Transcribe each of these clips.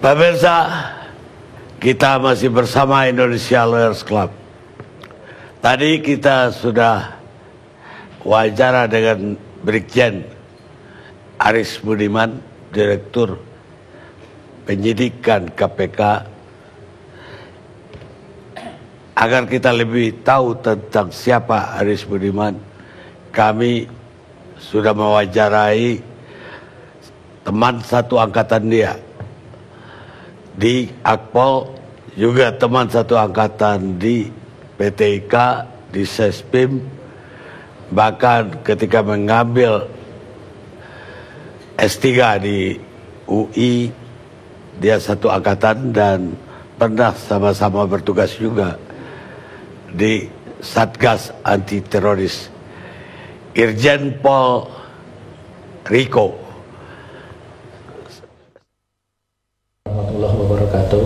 Pemirsa, kita masih bersama Indonesia Lawyers Club. Tadi kita sudah wawancara dengan Brigjen Aris Budiman, Direktur Penyidikan KPK, agar kita lebih tahu tentang siapa Aris Budiman. Kami sudah mewawancarai teman satu angkatan dia di Akpol, juga teman satu angkatan di PT IKA, di Sespim, bahkan ketika mengambil S3 di UI, dia satu angkatan dan pernah sama-sama bertugas juga di Satgas Anti Teroris. Irjen Pol Riko. Warahmatullahi wabarakatuh.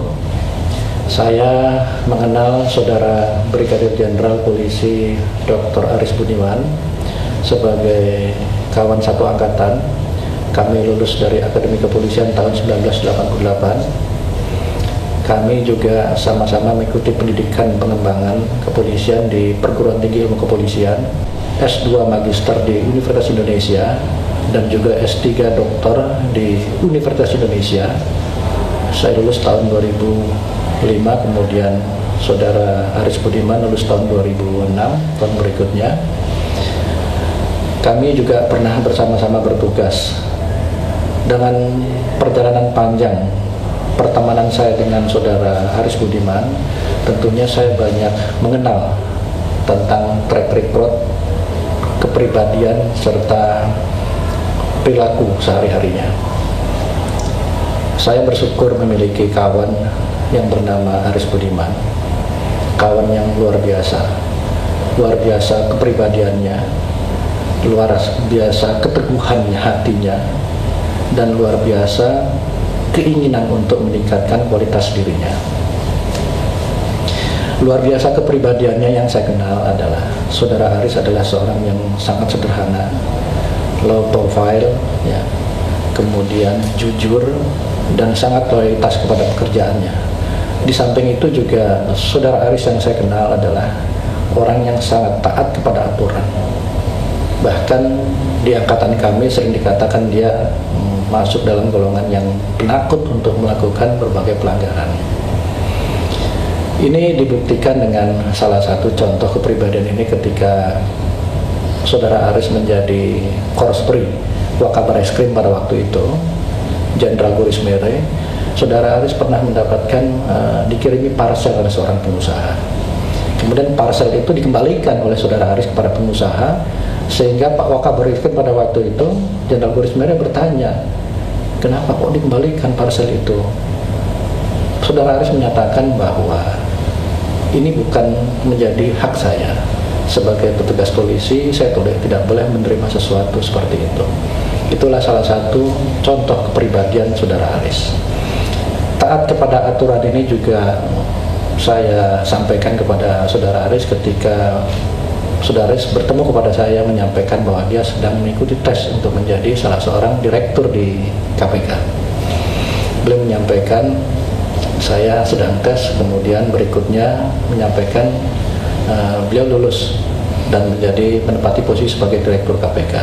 Saya mengenal Saudara Brigadir Jenderal Polisi Dr. Aris Budiman sebagai kawan satu angkatan. Kami lulus dari Akademi Kepolisian tahun 1988. Kami juga sama-sama mengikuti pendidikan pengembangan kepolisian di Perguruan Tinggi Ilmu Kepolisian, S2 Magister di Universitas Indonesia, dan juga S3 Doktor di Universitas Indonesia. Saya lulus tahun 2005, kemudian Saudara Aris Budiman lulus tahun 2006, tahun berikutnya. Kami juga pernah bersama-sama bertugas. Dengan perjalanan panjang pertemanan saya dengan Saudara Aris Budiman, tentunya saya banyak mengenal tentang track record, kepribadian, serta perilaku sehari-harinya. Saya bersyukur memiliki kawan yang bernama Aris Budiman, kawan yang luar biasa kepribadiannya, luar biasa keteguhannya hatinya, dan luar biasa keinginan untuk meningkatkan kualitas dirinya. Luar biasa kepribadiannya yang saya kenal adalah Saudara Aris adalah seorang yang sangat sederhana, low profile, ya, kemudian jujur dan sangat loyalitas kepada pekerjaannya. Di samping itu juga Saudara Aris yang saya kenal adalah orang yang sangat taat kepada aturan. Bahkan di angkatan kami sering dikatakan dia masuk dalam golongan yang penakut untuk melakukan berbagai pelanggaran. Ini dibuktikan dengan salah satu contoh kepribadian ini ketika Saudara Aris menjadi Korspri Wakabareskrim pada waktu itu, Jenderal Guris Mere. Saudara Aris pernah mendapatkan dikirimi parsel oleh seorang pengusaha. Kemudian parsel itu dikembalikan oleh Saudara Aris kepada pengusaha, sehingga Pak Wakabareskrim pada waktu itu, Jenderal Guris Mere bertanya, kenapa kok dikembalikan parsel itu? Saudara Aris menyatakan bahwa ini bukan menjadi hak saya. Sebagai petugas polisi, saya tidak boleh menerima sesuatu seperti itu. Itulah salah satu contoh kepribadian Saudara Aris. Taat kepada aturan ini juga saya sampaikan kepada Saudara Aris ketika Saudara Aris bertemu kepada saya menyampaikan bahwa dia sedang mengikuti tes untuk menjadi salah seorang direktur di KPK. Beliau menyampaikan saya sedang tes, kemudian berikutnya menyampaikan beliau lulus dan menempati posisi sebagai direktur KPK.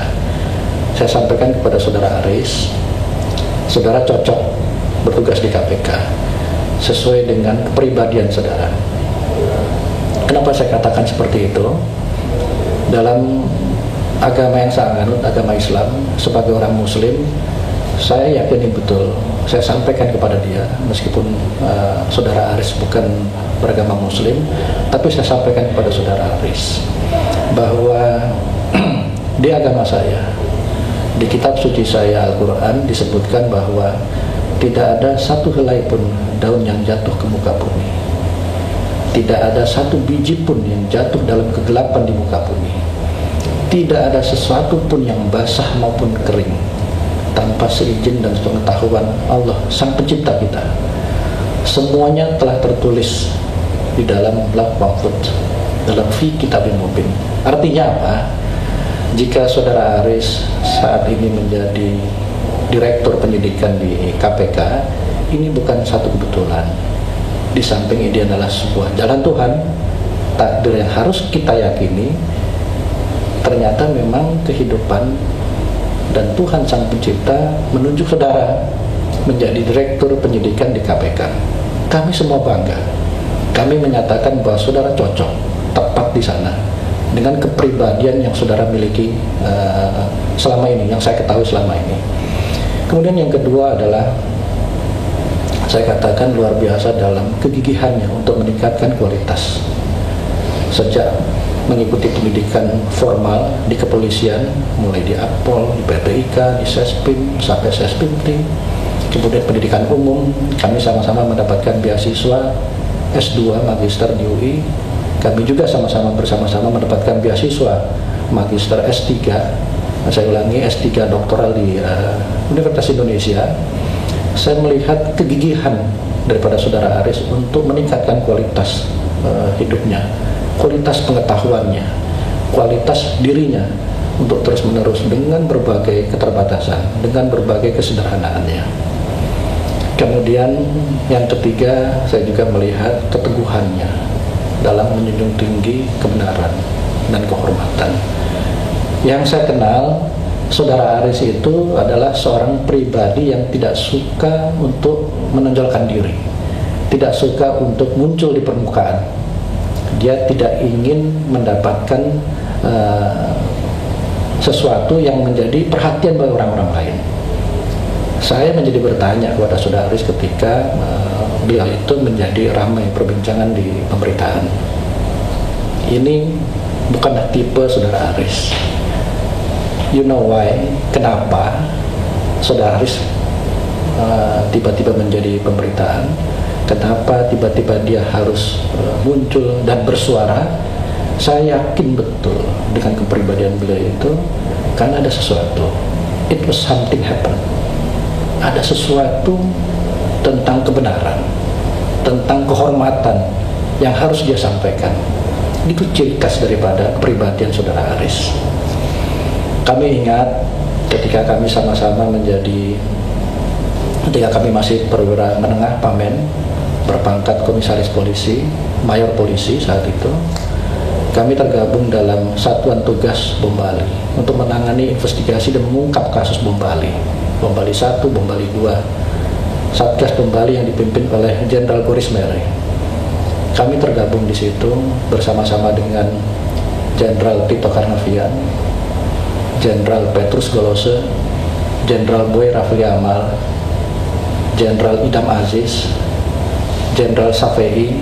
Saya sampaikan kepada Saudara Aris, Saudara cocok bertugas di KPK sesuai dengan kepribadian Saudara. Kenapa saya katakan seperti itu? Dalam agama yang saya anut, agama Islam, sebagai orang Muslim, saya yakini betul, saya sampaikan kepada dia, meskipun Saudara Aris bukan beragama Muslim, tapi saya sampaikan kepada Saudara Aris bahwa di agama saya, di kitab suci saya Al-Quran disebutkan bahwa tidak ada satu helai pun daun yang jatuh ke muka bumi, tidak ada satu biji pun yang jatuh dalam kegelapan di muka bumi, tidak ada sesuatu pun yang basah maupun kering tanpa seizin dan pengetahuan Allah Sang Pencipta kita. Semuanya telah tertulis di dalam Lauh Mahfuz, dalam fi kitabim mubin. Artinya apa? Jika Saudara Aris saat ini menjadi Direktur Penyidikan di KPK, ini bukan satu kebetulan. Di samping ini adalah sebuah jalan Tuhan, takdir yang harus kita yakini. Ternyata memang kehidupan dan Tuhan Sang Pencipta menunjuk saudara menjadi Direktur Penyidikan di KPK. Kami semua bangga. Kami menyatakan bahwa saudara cocok, tepat di sana dengan kepribadian yang saudara miliki selama ini, yang saya ketahui selama ini. Kemudian yang kedua adalah saya katakan luar biasa dalam kegigihannya untuk meningkatkan kualitas. Sejak mengikuti pendidikan formal di kepolisian, mulai di Akpol, di PPIK, di Sespim, sampai Sespimti, kemudian pendidikan umum, kami sama-sama mendapatkan beasiswa S2 Magister di UI. Kami juga sama-sama bersama-sama mendapatkan beasiswa Magister S3, saya ulangi, S3 doktoral di Universitas Indonesia. Saya melihat kegigihan daripada saudara Aris untuk meningkatkan kualitas hidupnya, kualitas pengetahuannya, kualitas dirinya untuk terus-menerus dengan berbagai keterbatasan, dengan berbagai kesederhanaannya. Kemudian yang ketiga, saya juga melihat keteguhannya dalam menjunjung tinggi kebenaran dan kehormatan. Yang saya kenal, saudara Aris itu adalah seorang pribadi yang tidak suka untuk menonjolkan diri, tidak suka untuk muncul di permukaan. Dia tidak ingin mendapatkan sesuatu yang menjadi perhatian bagi orang-orang lain. Saya menjadi bertanya kepada saudara Aris ketika beliau itu menjadi ramai perbincangan di pemberitaan. Ini bukanlah tipe saudara Aris. You know why? Kenapa saudara Aris tiba-tiba menjadi pemberitaan? Kenapa tiba-tiba dia harus muncul dan bersuara? Saya yakin betul dengan kepribadian beliau itu, karena ada sesuatu. It was something happen. Ada sesuatu tentang kebenaran, tentang kehormatan yang harus dia sampaikan. Itu ciri khas daripada kepribadian saudara Aris. Kami ingat ketika kami sama-sama ketika kami masih perwira menengah Pamen, berpangkat komisaris polisi, mayor polisi saat itu, kami tergabung dalam Satuan Tugas Bom Bali untuk menangani investigasi dan mengungkap kasus Bom Bali, Bom Bali 1, Bom Bali 2, Satgas Bom Bali yang dipimpin oleh Jenderal Boris Mere. Kami tergabung di situ bersama-sama dengan Jenderal Tito Karnavian, Jenderal Petrus Golose, Jenderal Boy Rafli Amal, Jenderal Idam Aziz, Jenderal Safei,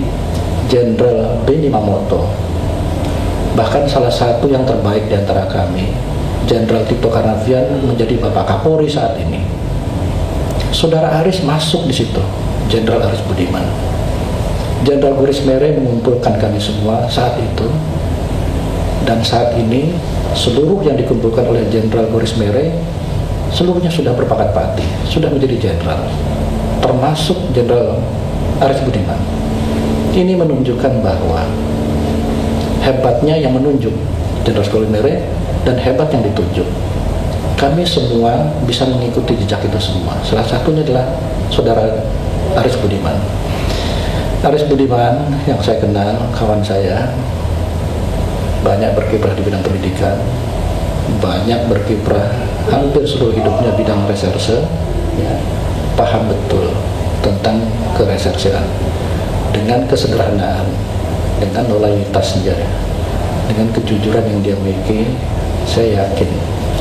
Jenderal Beni Mamoto. Bahkan salah satu yang terbaik di antara kami, Jenderal Tito Karnavian, menjadi Bapak Kapolri saat ini. Saudara Aris masuk di situ, Jenderal Aris Budiman. Jenderal Boris Mere mengumpulkan kami semua saat itu, dan saat ini seluruh yang dikumpulkan oleh Jenderal Boris Mere seluruhnya sudah berpangkat pati, sudah menjadi jenderal, termasuk Jenderal Aris Budiman. Ini menunjukkan bahwa hebatnya yang menunjuk Jenderal Boris Mere dan hebat yang ditunjuk. Kami semua bisa mengikuti jejak itu semua. Salah satunya adalah saudara Aris Budiman. Aris Budiman yang saya kenal, kawan saya, banyak berkiprah di bidang pendidikan, banyak berkiprah hampir seluruh hidupnya bidang reserse, ya, paham betul tentang keresersean, dengan kesederhanaan, dengan loyalitasnya, dengan kejujuran yang dia miliki. Saya yakin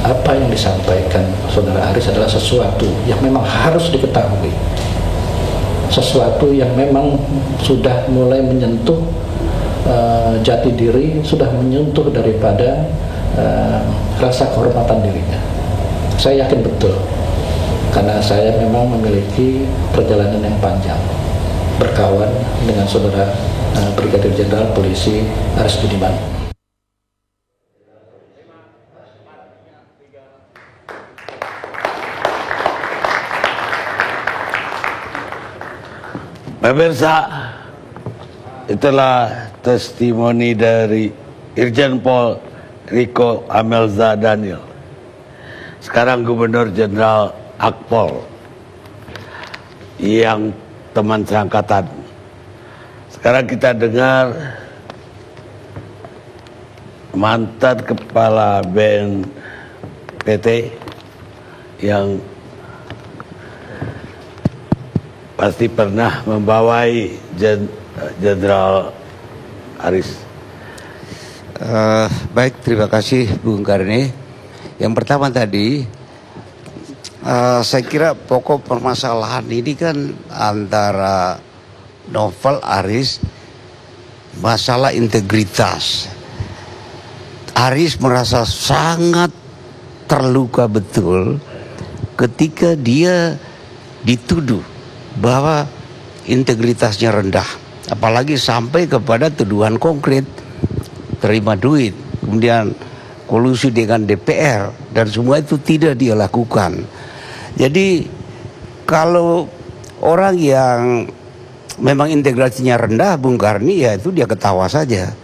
apa yang disampaikan saudara Aris adalah sesuatu yang memang harus diketahui, sesuatu yang memang sudah mulai menyentuh jati diri, sudah menyentuh daripada rasa kehormatan dirinya. Saya yakin betul, karena saya memang memiliki perjalanan yang panjang berkawan dengan saudara Brigadir Jenderal Polisi Aris Budiman. Pemirsa, itulah testimoni dari Irjen Pol Riko Amelza Daniel, sekarang Gubernur Jenderal Akpol. yang teman seangkatan. Sekarang kita dengar mantan kepala BNPT yang pasti pernah membawai Jenderal Aris. Baik, terima kasih Bung Karni. Yang pertama tadi, saya kira pokok permasalahan ini kan antara Novel Aris, masalah integritas. Aris merasa sangat terluka betul ketika dia dituduh bahwa integritasnya rendah, apalagi sampai kepada tuduhan konkret, terima duit, kemudian kolusi dengan DPR, dan semua itu tidak dia lakukan. Jadi kalau orang yang memang integrasinya rendah, Bung Karni, ya itu dia ketawa saja.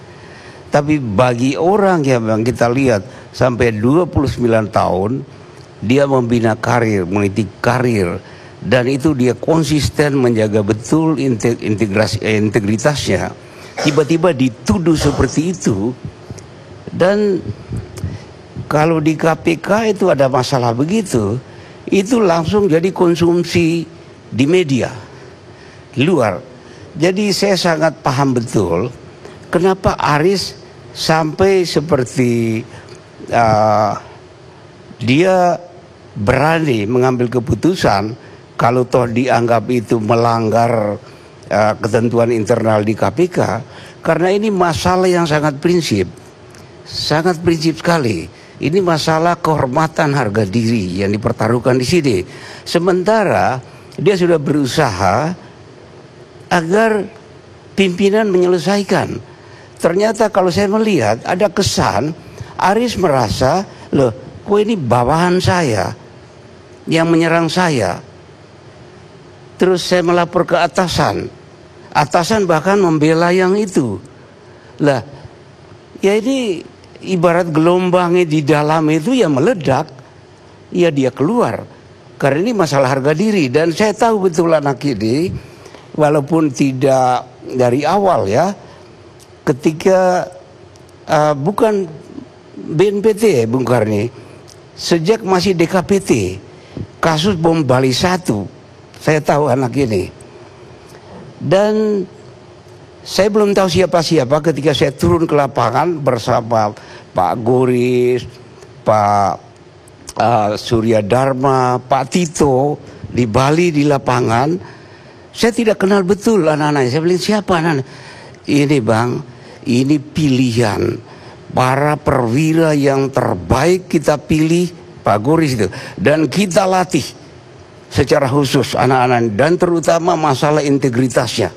Tapi bagi orang yang memang kita lihat sampai 29 tahun dia membina karir, meniti karir, dan itu dia konsisten menjaga betul integritasnya, tiba-tiba dituduh seperti itu. Dan kalau di KPK itu ada masalah begitu, itu langsung jadi konsumsi di media luar. Jadi saya sangat paham betul kenapa Aris sampai seperti dia berani mengambil keputusan kalau toh dianggap itu melanggar ketentuan internal di KPK, karena ini masalah yang sangat prinsip sekali. Ini masalah kehormatan harga diri yang dipertaruhkan di sini. Sementara dia sudah berusaha agar pimpinan menyelesaikan. Ternyata kalau saya melihat ada kesan Aris merasa, loh, kok ini bawahan saya yang menyerang saya. Terus saya melapor ke atasan. Atasan bahkan membela yang itu. Lah, ya ini ibarat gelombangnya di dalam itu ya meledak, ya dia keluar. Karena ini masalah harga diri. Dan saya tahu betul anak ini, walaupun tidak dari awal ya, ketika bukan BNPT ya Bung Karni, sejak masih DKPT, kasus bom Bali 1, saya tahu anak ini. Dan saya belum tahu siapa-siapa ketika saya turun ke lapangan bersama Pak Goris, Pak Surya Dharma, Pak Tito di Bali di lapangan. Saya tidak kenal betul anak-anaknya. Saya bilang, siapa anak-anak? Ini Bang, ini pilihan para perwira yang terbaik, kita pilih Pak Goris itu, dan kita latih secara khusus anak-anak, dan terutama masalah integritasnya.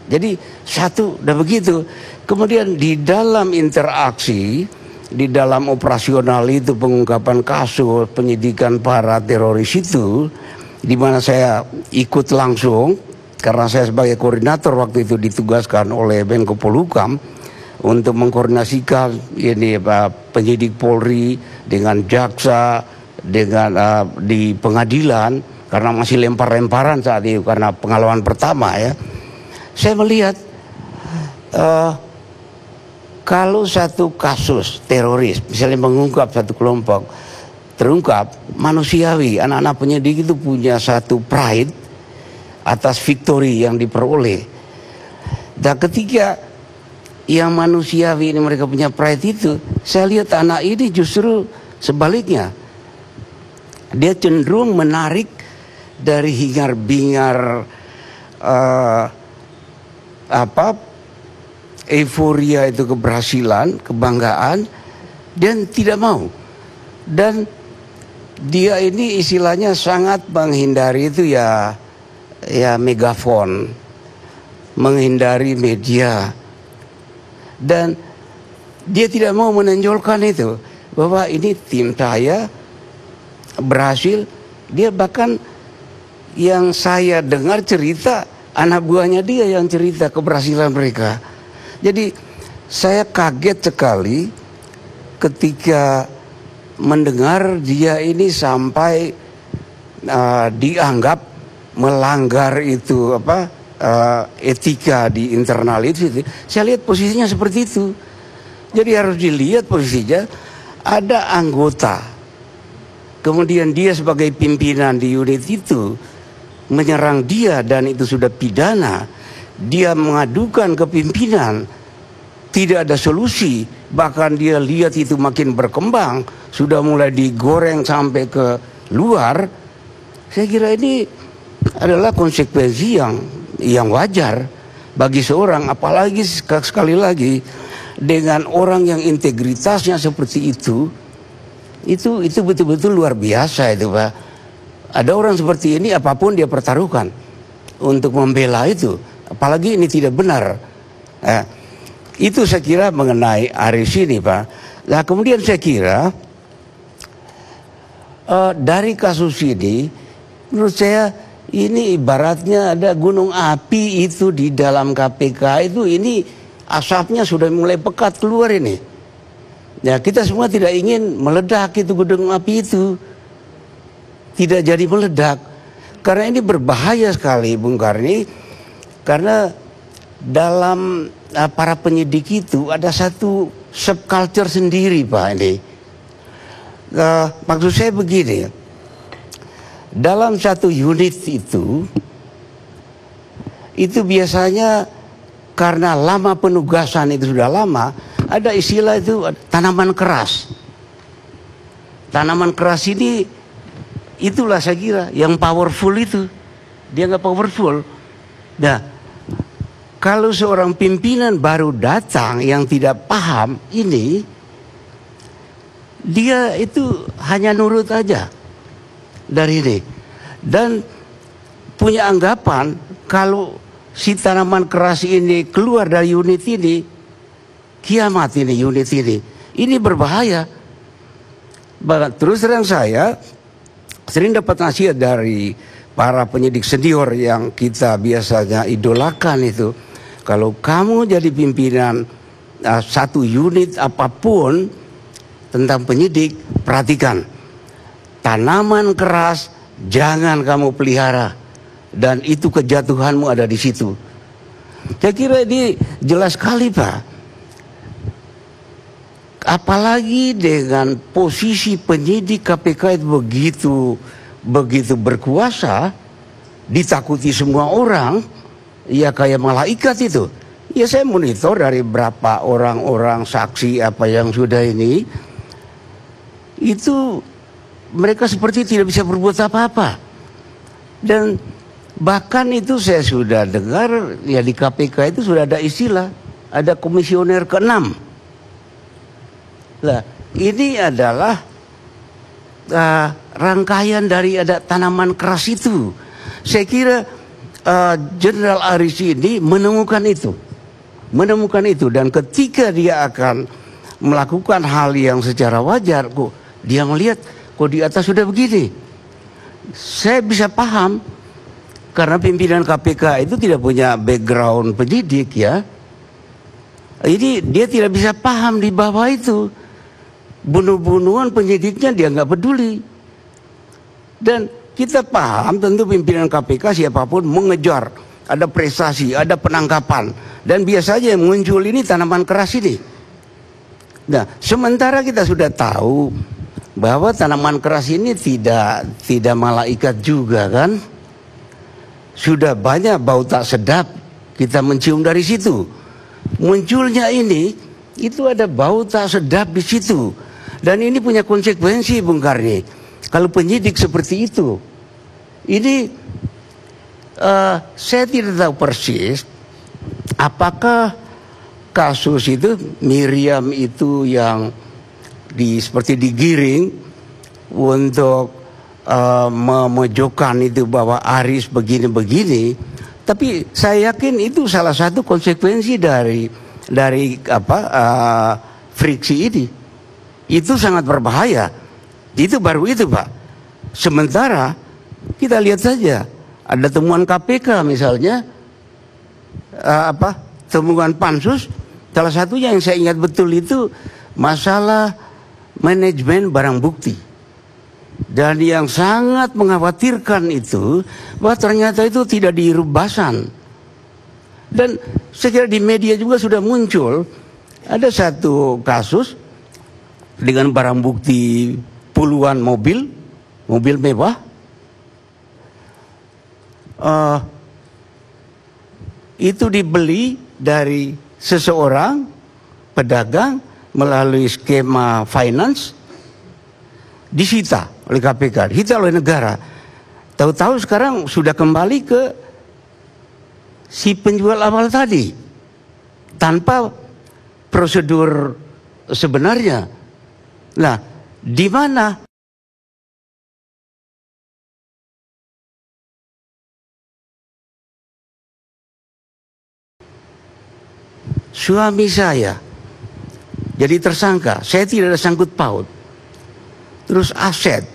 Jadi satu udah begitu. Kemudian di dalam interaksi, di dalam operasional itu, pengungkapan kasus, penyidikan para teroris itu, di mana saya ikut langsung karena saya sebagai koordinator waktu itu ditugaskan oleh Menko Polhukam untuk mengkoordinasikan ini penyidik Polri dengan jaksa, dengan di pengadilan, karena masih lempar-lemparan saat itu karena pengalaman pertama ya. Saya melihat kalau satu kasus teroris, misalnya mengungkap satu kelompok, terungkap, manusiawi, anak-anak penyidik itu punya satu pride atas victory yang diperoleh. Dan ketika yang manusiawi ini mereka punya pride itu, saya lihat anak ini justru sebaliknya. Dia cenderung menarik dari hingar-bingar euforia itu, keberhasilan, kebanggaan, dan tidak mau. Dan dia ini istilahnya sangat menghindari itu ya megafon, menghindari media, dan dia tidak mau menonjolkan itu bahwa ini tim saya berhasil. Dia bahkan yang saya dengar cerita, anak buahnya dia yang cerita keberhasilan mereka. Jadi saya kaget sekali ketika mendengar dia ini sampai dianggap melanggar itu etika di internal itu. Saya lihat posisinya seperti itu. Jadi harus dilihat posisinya, ada anggota, kemudian dia sebagai pimpinan di unit itu menyerang dia dan itu sudah pidana. Dia mengadukan ke pimpinan, tidak ada solusi, bahkan dia lihat itu makin berkembang, sudah mulai digoreng sampai ke luar. Saya kira ini adalah konsekuensi yang wajar bagi seorang, apalagi sekali lagi dengan orang yang integritasnya seperti itu betul-betul luar biasa itu, Pak. Ada orang seperti ini apapun dia pertaruhkan untuk membela itu, apalagi ini tidak benar. Itu saya kira mengenai Aris ini, Pak. Nah, kemudian saya kira dari kasus ini, menurut saya ini ibaratnya ada gunung api itu di dalam KPK itu, ini asapnya sudah mulai pekat keluar ini. Ya, kita semua tidak ingin meledak itu gunung api itu. Tidak jadi meledak. Karena ini berbahaya sekali, Bung Karni. Karena dalam para penyidik itu ada satu subculture sendiri, Pak, ini. Maksud saya begini. Dalam satu unit itu biasanya karena lama penugasan itu sudah lama, ada istilah itu tanaman keras. Tanaman keras ini, itulah saya kira yang powerful itu. Dia nggak powerful. Nah, kalau seorang pimpinan baru datang yang tidak paham ini, dia itu hanya nurut aja dari ini. Dan punya anggapan kalau si tanaman keras ini keluar dari unit ini, kiamat ini unit ini. Ini berbahaya. Terus terang saya sering dapat nasihat dari para penyidik senior yang kita biasanya idolakan itu. Kalau kamu jadi pimpinan satu unit apapun tentang penyidik, perhatikan. Tanaman keras jangan kamu pelihara. Dan itu kejatuhanmu ada di situ. Saya kira ini jelas sekali, Pak. Apalagi dengan posisi penyidik KPK itu begitu berkuasa, ditakuti semua orang, ya kayak malaikat itu. Ya saya monitor dari berapa orang-orang saksi apa yang sudah ini, itu mereka seperti tidak bisa berbuat apa-apa. Dan bahkan itu saya sudah dengar ya di KPK itu sudah ada istilah, ada komisioner ke-6. Nah, ini adalah rangkaian dari ada tanaman keras itu. Saya kira Jenderal Aris ini menemukan itu. Dan ketika dia akan melakukan hal yang secara wajar, kok dia melihat kok di atas sudah begini. Saya bisa paham. Karena pimpinan KPK itu tidak punya background penyidik ya. Ini dia tidak bisa paham di bawah itu. Bunuh-bunuhan penyidiknya dia nggak peduli. Dan kita paham tentu pimpinan KPK siapapun mengejar. Ada prestasi, ada penangkapan. Dan biasanya yang muncul ini tanaman keras ini. Nah, sementara kita sudah tahu bahwa tanaman keras ini tidak malaikat juga kan. Sudah banyak bau tak sedap kita mencium dari situ. Munculnya ini, itu ada bau tak sedap di situ. Dan ini punya konsekuensi, Bung Karni. Kalau penyidik seperti itu, ini saya tidak tahu persis apakah kasus itu Miriam itu yang seperti digiring untuk memojokkan itu bahwa Aris begini-begini, tapi saya yakin itu salah satu konsekuensi dari friksi ini. Itu sangat berbahaya. Itu baru itu, Pak. Sementara kita lihat saja ada temuan KPK misalnya, temuan Pansus, salah satunya yang saya ingat betul itu masalah manajemen barang bukti. Dan yang sangat mengkhawatirkan itu bahwa ternyata itu tidak dirubasan. Dan saya kira di media juga sudah muncul ada satu kasus dengan barang bukti puluhan mobil mewah. Itu dibeli dari seseorang pedagang melalui skema finance, disita oleh KPK, disita oleh negara. Tahu-tahu sekarang sudah kembali ke si penjual awal tadi tanpa prosedur sebenarnya. Nah, di mana suami saya jadi tersangka, saya tidak ada sangkut paut. Terus aset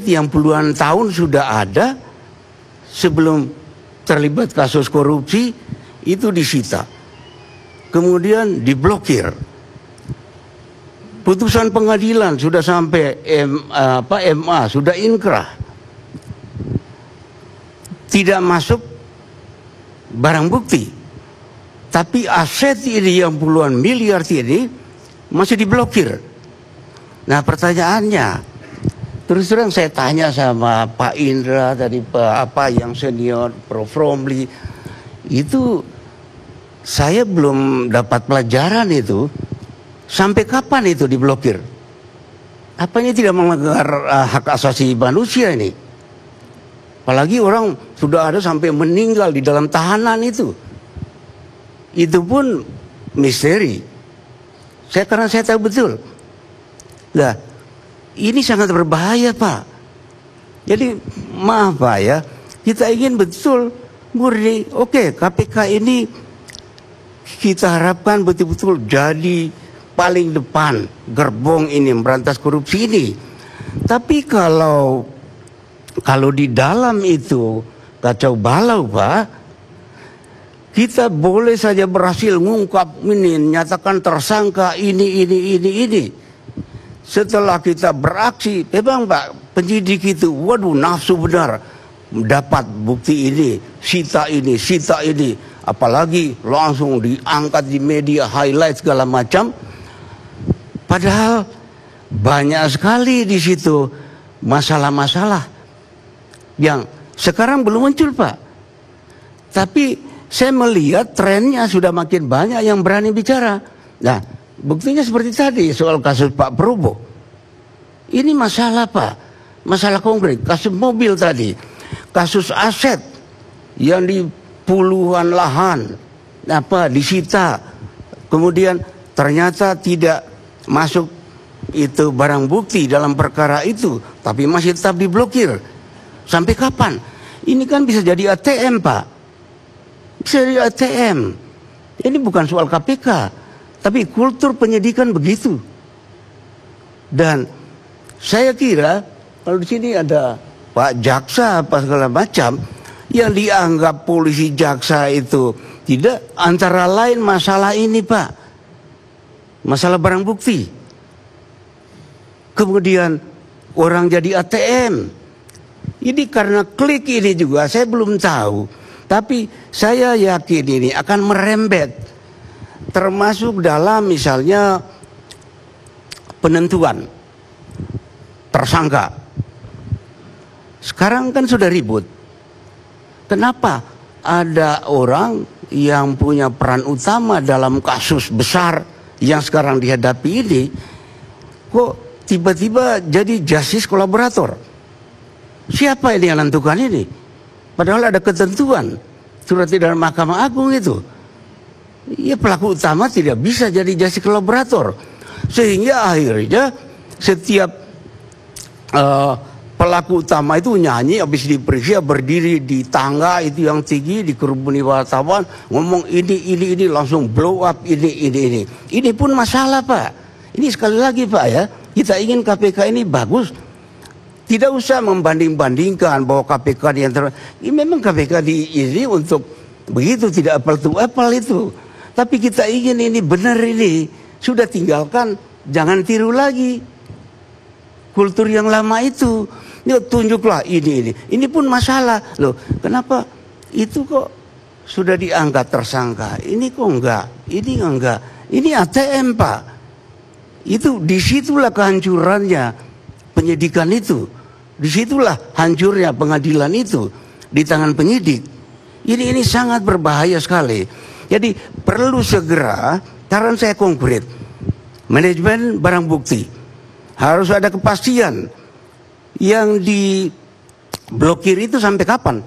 yang puluhan tahun sudah ada sebelum terlibat kasus korupsi itu disita, kemudian diblokir. Putusan pengadilan sudah sampai MA sudah inkrah, tidak masuk barang bukti, tapi aset ini yang puluhan miliar ini masih diblokir. Nah, pertanyaannya, terus terang saya tanya sama Pak Indra tadi, Pak yang senior, Prof Romli, itu saya belum dapat pelajaran itu. Sampai kapan itu diblokir? Apanya tidak melanggar hak asasi manusia ini? Apalagi orang sudah ada sampai meninggal di dalam tahanan itu. Itu pun misteri. Karena saya tahu betul. Nah, ini sangat berbahaya, Pak. Jadi maaf Pak ya, kita ingin betul murni. Oke, KPK ini kita harapkan betul-betul jadi paling depan gerbong ini memberantas korupsi ini. Tapi kalau di dalam itu kacau balau Pak, kita boleh saja berhasil mengungkap ini, nyatakan tersangka ini. Setelah kita beraksi, memang Pak penyidik itu, waduh nafsu benar, dapat bukti ini, sita ini, apalagi langsung diangkat di media, highlight segala macam. Padahal banyak sekali di situ masalah-masalah yang sekarang belum muncul Pak. Tapi saya melihat trennya sudah makin banyak yang berani bicara. Nah, buktinya seperti tadi soal kasus Pak Prabowo. Ini masalah Pak, masalah konkret. Kasus mobil tadi, kasus aset yang di puluhan lahan disita, kemudian ternyata tidak masuk itu barang bukti dalam perkara itu, tapi masih tetap diblokir. Sampai kapan? Ini kan bisa jadi ATM Pak, bisa jadi ATM. Ini bukan soal KPK, tapi kultur penyidikan begitu. Dan saya kira kalau di sini ada Pak Jaksa apa segala macam yang dianggap polisi jaksa itu tidak, antara lain masalah ini Pak, masalah barang bukti. Kemudian orang jadi ATM. Ini karena klik ini juga saya belum tahu, tapi saya yakin ini akan merembet, termasuk dalam misalnya penentuan tersangka. Sekarang kan sudah ribut. Kenapa ada orang yang punya peran utama dalam kasus besar yang sekarang dihadapi ini, kok tiba-tiba jadi justice kolaborator? Siapa ini yang menentukan ini? Padahal ada ketentuan surat edaran Mahkamah Agung itu. Ya, pelaku utama tidak bisa jadi justice kolaborator. Sehingga akhirnya setiap pelaku utama itu nyanyi, habis diperiksa berdiri di tangga itu yang tinggi, dikerubuni wartawan, ngomong ini langsung blow up ini. Ini pun masalah Pak. Ini sekali lagi Pak ya, kita ingin KPK ini bagus. Tidak usah membanding-bandingkan bahwa KPK ini memang KPK ini untuk begitu, tidak apple to apple itu. Tapi kita ingin ini benar, ini sudah tinggalkan, jangan tiru lagi. kultur yang lama itu. Ya, tunjuklah ini pun masalah loh. Kenapa itu kok sudah diangkat tersangka, ini kok enggak, ini ATM Pak. Itu disitulah kehancurannya penyidikan itu, disitulah hancurnya pengadilan itu di tangan penyidik. Ini sangat berbahaya sekali. Jadi perlu segera, saran saya konkret, manajemen barang bukti harus ada kepastian. Yang diblokir itu sampai kapan?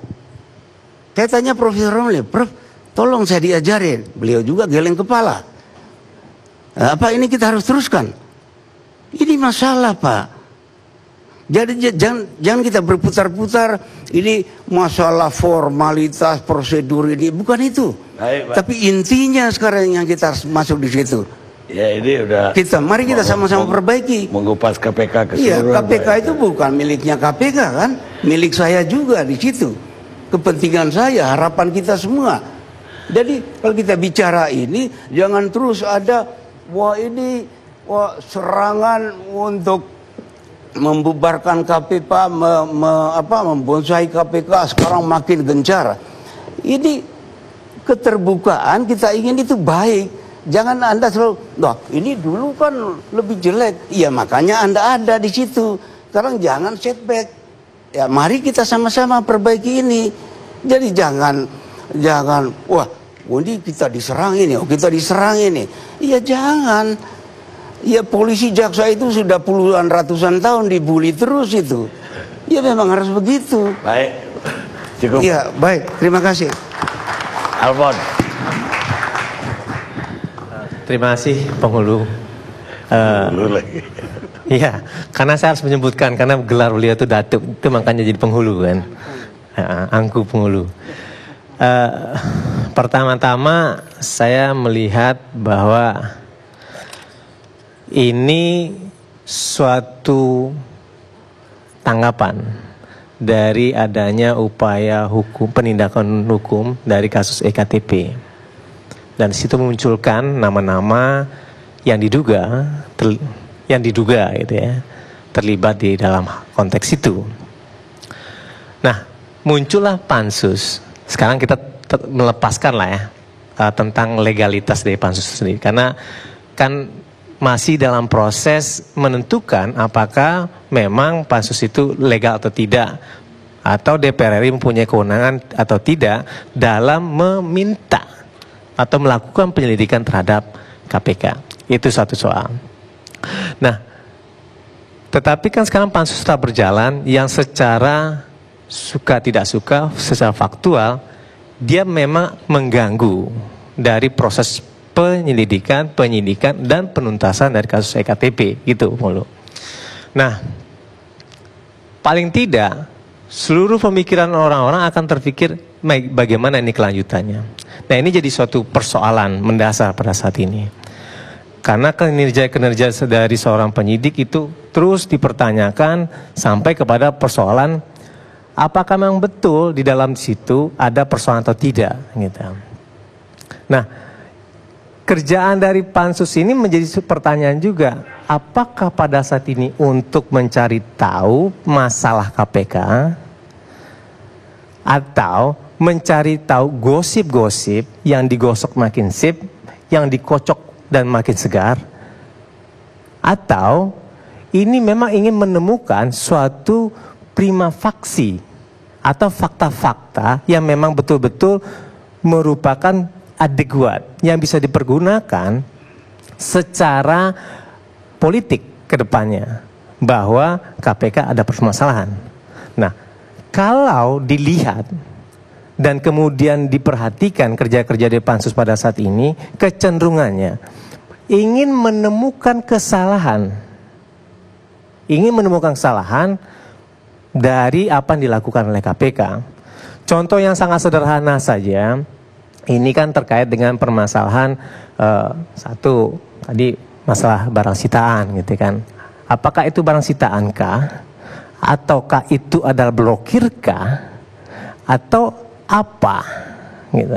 Saya tanya Profesor Romli, Prof, tolong saya diajarin. Beliau juga geleng kepala. Apa ini kita harus teruskan? Ini masalah Pak. Jadi jangan kita berputar-putar. Ini masalah formalitas, prosedur ini. Bukan itu. Baik, Pak. Tapi intinya sekarang yang kita harus masuk di situ. Ya ini udah. Mari kita sama-sama perbaiki. Mengupas KPK keseluruhan. Iya, KPK itu bukan miliknya KPK kan, milik saya juga di situ. Kepentingan saya, harapan kita semua. Jadi kalau kita bicara ini, jangan terus ada serangan untuk membubarkan KPK, membonsai KPK sekarang makin gencar. Ini keterbukaan kita ingin itu baik. Jangan Anda selalu, ini dulu kan lebih jelek. Iya makanya Anda ada di situ. Sekarang jangan setback. Ya mari kita sama-sama perbaiki ini. Jadi jangan, ini kita diserang ini, kita diserang ini. Iya jangan. Ya polisi jaksa itu sudah puluhan ratusan tahun dibully terus itu. Ya memang harus begitu. Baik, cukup. Iya baik, terima kasih. Alfon. Terima kasih penghulu. Iya, karena saya harus menyebutkan karena gelar beliau itu datuk, itu makanya jadi penghulu kan, angku penghulu. Pertama-tama saya melihat bahwa ini suatu tanggapan dari adanya upaya hukum penindakan hukum dari kasus EKTP. Dan di situ memunculkan nama-nama yang diduga gitu ya, terlibat di dalam konteks itu. Nah, muncullah pansus. Sekarang kita melepaskan lah ya tentang legalitas dari pansus sendiri, karena kan masih dalam proses menentukan apakah memang pansus itu legal atau tidak, atau DPR RI mempunyai kewenangan atau tidak dalam meminta atau melakukan penyelidikan terhadap KPK. Itu satu soal. Nah, tetapi kan sekarang pansus tetap berjalan yang secara suka tidak suka, secara faktual, dia memang mengganggu dari proses penyelidikan, penyidikan, dan penuntasan dari kasus EKTP. Gitu, mulu. Nah, paling tidak, seluruh pemikiran orang-orang akan terpikir bagaimana ini kelanjutannya. Nah ini jadi suatu persoalan mendasar pada saat ini. Karena kinerja dari seorang penyidik itu terus dipertanyakan sampai kepada persoalan apakah memang betul di dalam situ ada persoalan atau tidak. Gitu. Nah kerjaan dari pansus ini menjadi pertanyaan juga. Apakah pada saat ini untuk mencari tahu masalah KPK atau mencari tahu gosip-gosip yang digosok makin sip, yang dikocok dan makin segar, atau ini memang ingin menemukan suatu prima facie atau fakta-fakta yang memang betul-betul merupakan adekuat yang bisa dipergunakan secara politik ke depannya bahwa KPK ada permasalahan. Nah, kalau dilihat dan kemudian diperhatikan kerja-kerja dari pansus pada saat ini, kecenderungannya ingin menemukan kesalahan. Ingin menemukan kesalahan dari apa yang dilakukan oleh KPK. Contoh yang sangat sederhana saja, ini kan terkait dengan permasalahan satu, tadi masalah barang sitaan gitu kan. Apakah itu barang sitaankah? Ataukah itu adalah blokirkah? Atau apa gitu.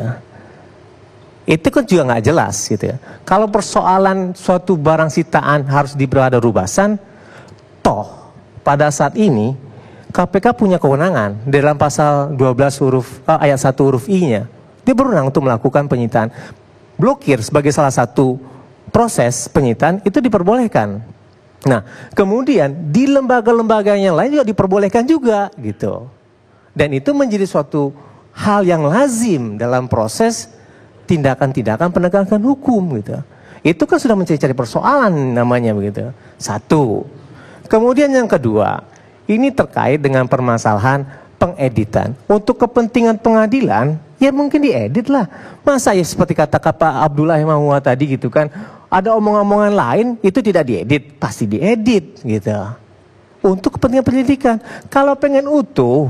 Itu kan juga nggak jelas gitu ya. Kalau persoalan suatu barang sitaan harus diberi ada rubasan, toh pada saat ini KPK punya kewenangan dalam pasal 12 ayat 1 huruf I-nya. Dia berwenang untuk melakukan penyitaan. Blokir sebagai salah satu proses penyitaan itu diperbolehkan. Nah, kemudian di lembaga-lembaga yang lain juga diperbolehkan juga gitu. Dan itu menjadi suatu hal yang lazim dalam proses tindakan-tindakan penegakan hukum gitu. Itu kan sudah mencari persoalan namanya begitu. Satu. Kemudian yang kedua, ini terkait dengan permasalahan pengeditan. Untuk kepentingan pengadilan, ya mungkin diedit lah. Masa ya seperti kata Pak Abdullah Mahua tadi gitu kan, ada omong-omongan lain itu tidak diedit, pasti diedit gitu. Untuk kepentingan penyidikan. Kalau pengen utuh,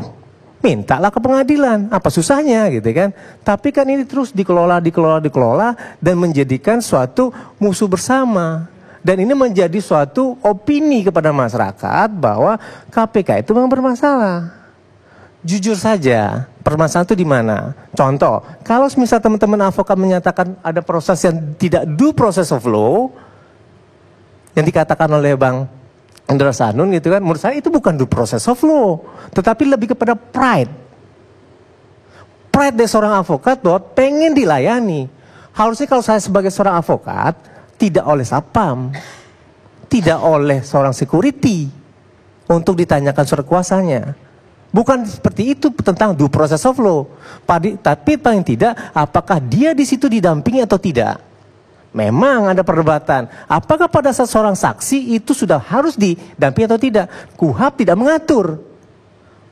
mintalah ke pengadilan, apa susahnya gitu kan. Tapi kan ini terus dikelola dan menjadikan suatu musuh bersama. Dan ini menjadi suatu opini kepada masyarakat bahwa KPK itu memang bermasalah. Jujur saja, permasalahan itu di mana? Contoh, kalau misal teman-teman advokat menyatakan ada proses yang tidak due process of law, yang dikatakan oleh Bang Indra Sanun gitu kan, menurut saya itu bukan due process of law, tetapi lebih kepada pride. Pride dari seorang advokat bahwa pengen dilayani. Harusnya kalau saya sebagai seorang advokat, tidak oleh satpam, tidak oleh seorang security untuk ditanyakan surat kuasanya. Bukan seperti itu tentang due process of law. Tapi paling tidak, apakah dia di situ didampingi atau tidak? Memang ada perdebatan. Apakah pada saat seorang saksi itu sudah harus didampingi atau tidak? KUHP tidak mengatur.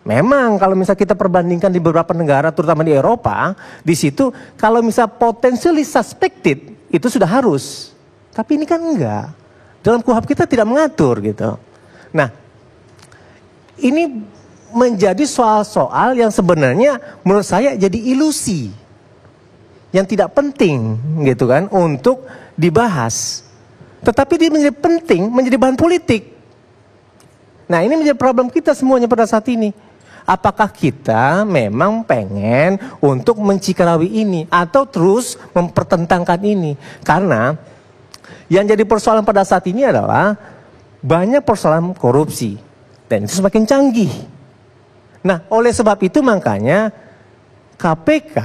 Memang kalau misal kita perbandingkan di beberapa negara, terutama di Eropa, di situ kalau misal potentially suspected itu sudah harus. Tapi ini kan enggak. Dalam KUHP kita tidak mengatur gitu. Nah, ini menjadi soal-soal yang sebenarnya menurut saya jadi ilusi. Yang tidak penting gitu kan untuk dibahas. Tetapi dia menjadi penting, menjadi bahan politik. Nah, ini menjadi problem kita semuanya pada saat ini. Apakah kita memang pengen untuk mencikawi ini atau terus mempertentangkan ini? Karena yang jadi persoalan pada saat ini adalah banyak persoalan korupsi. Dan itu semakin canggih. Nah, oleh sebab itu makanya KPK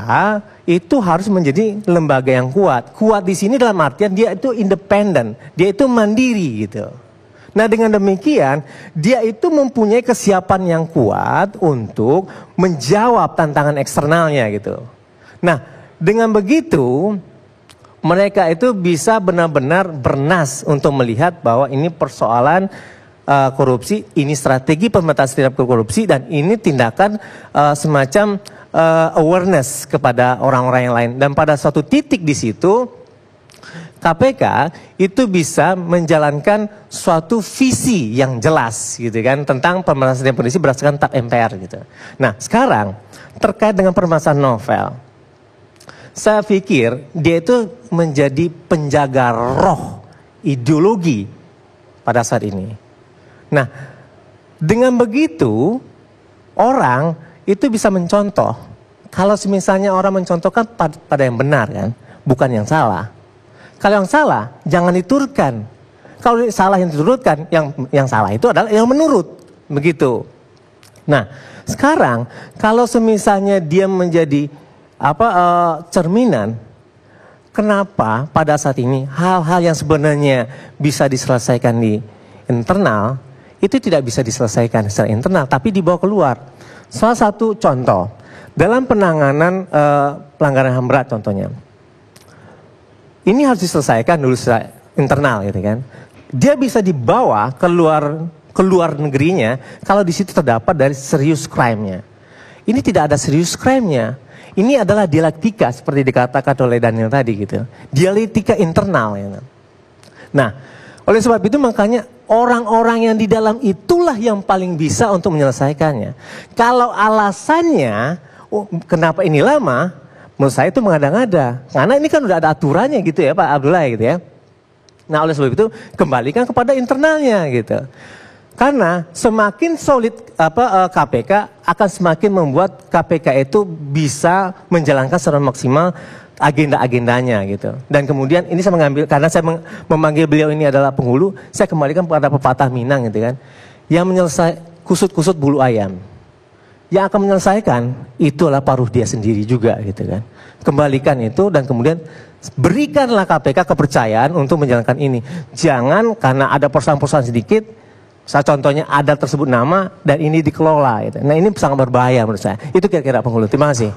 itu harus menjadi lembaga yang kuat. Kuat di sini dalam artian dia itu independen. Dia itu mandiri gitu. Nah, dengan demikian dia itu mempunyai kesiapan yang kuat untuk menjawab tantangan eksternalnya gitu. Nah, dengan begitu mereka itu bisa benar-benar bernas untuk melihat bahwa ini persoalan korupsi, ini strategi pemberantasan tindak korupsi, dan ini tindakan semacam awareness kepada orang-orang yang lain. Dan pada suatu titik di situ, KPK itu bisa menjalankan suatu visi yang jelas gitu kan tentang pemberantasan tindak korupsi berdasarkan TAP MPR gitu. Nah, sekarang terkait dengan permasalahan novel, saya pikir dia itu menjadi penjaga roh ideologi pada saat ini. Nah, dengan begitu orang itu bisa mencontoh. Kalau misalnya orang mencontohkan pada yang benar kan, bukan yang salah. Kalau yang salah jangan diturutkan. Kalau salah yang diturutkan, yang salah itu adalah yang menurut, begitu. Nah, sekarang kalau misalnya dia menjadi cerminan, kenapa pada saat ini hal-hal yang sebenarnya bisa diselesaikan di internal itu tidak bisa diselesaikan secara internal, tapi dibawa keluar. Salah satu contoh dalam penanganan pelanggaran HAM berat contohnya, ini harus diselesaikan dulu secara internal gitu kan. Dia bisa dibawa ke luar negerinya kalau di situ terdapat dari serius crime-nya. Ini tidak ada serius crime-nya. Ini adalah dialektika seperti dikatakan oleh Daniel tadi gitu. Dialektika internal ya. Nah, oleh sebab itu makanya orang-orang yang di dalam itulah yang paling bisa untuk menyelesaikannya. Kalau alasannya kenapa ini lama, menurut saya itu mengada-ngada. Karena ini kan udah ada aturannya gitu ya Pak Abdullah gitu ya. Nah, oleh sebab itu kembalikan kepada internalnya gitu. Karena semakin solid KPK akan semakin membuat KPK itu bisa menjalankan secara maksimal agenda-agendanya gitu. Dan kemudian ini saya mengambil, karena saya memanggil beliau ini adalah penghulu, saya kembalikan kepada pepatah Minang gitu kan. Yang kusut-kusut bulu ayam. Yang akan menyelesaikan itu adalah paruh dia sendiri juga gitu kan. Kembalikan itu dan kemudian berikanlah KPK kepercayaan untuk menjalankan ini. Jangan karena ada persoalan-persoalan sedikit, saya contohnya ada tersebut nama dan ini dikelola gitu. Nah ini sangat berbahaya menurut saya. Itu kira-kira penghulu. Terima kasih.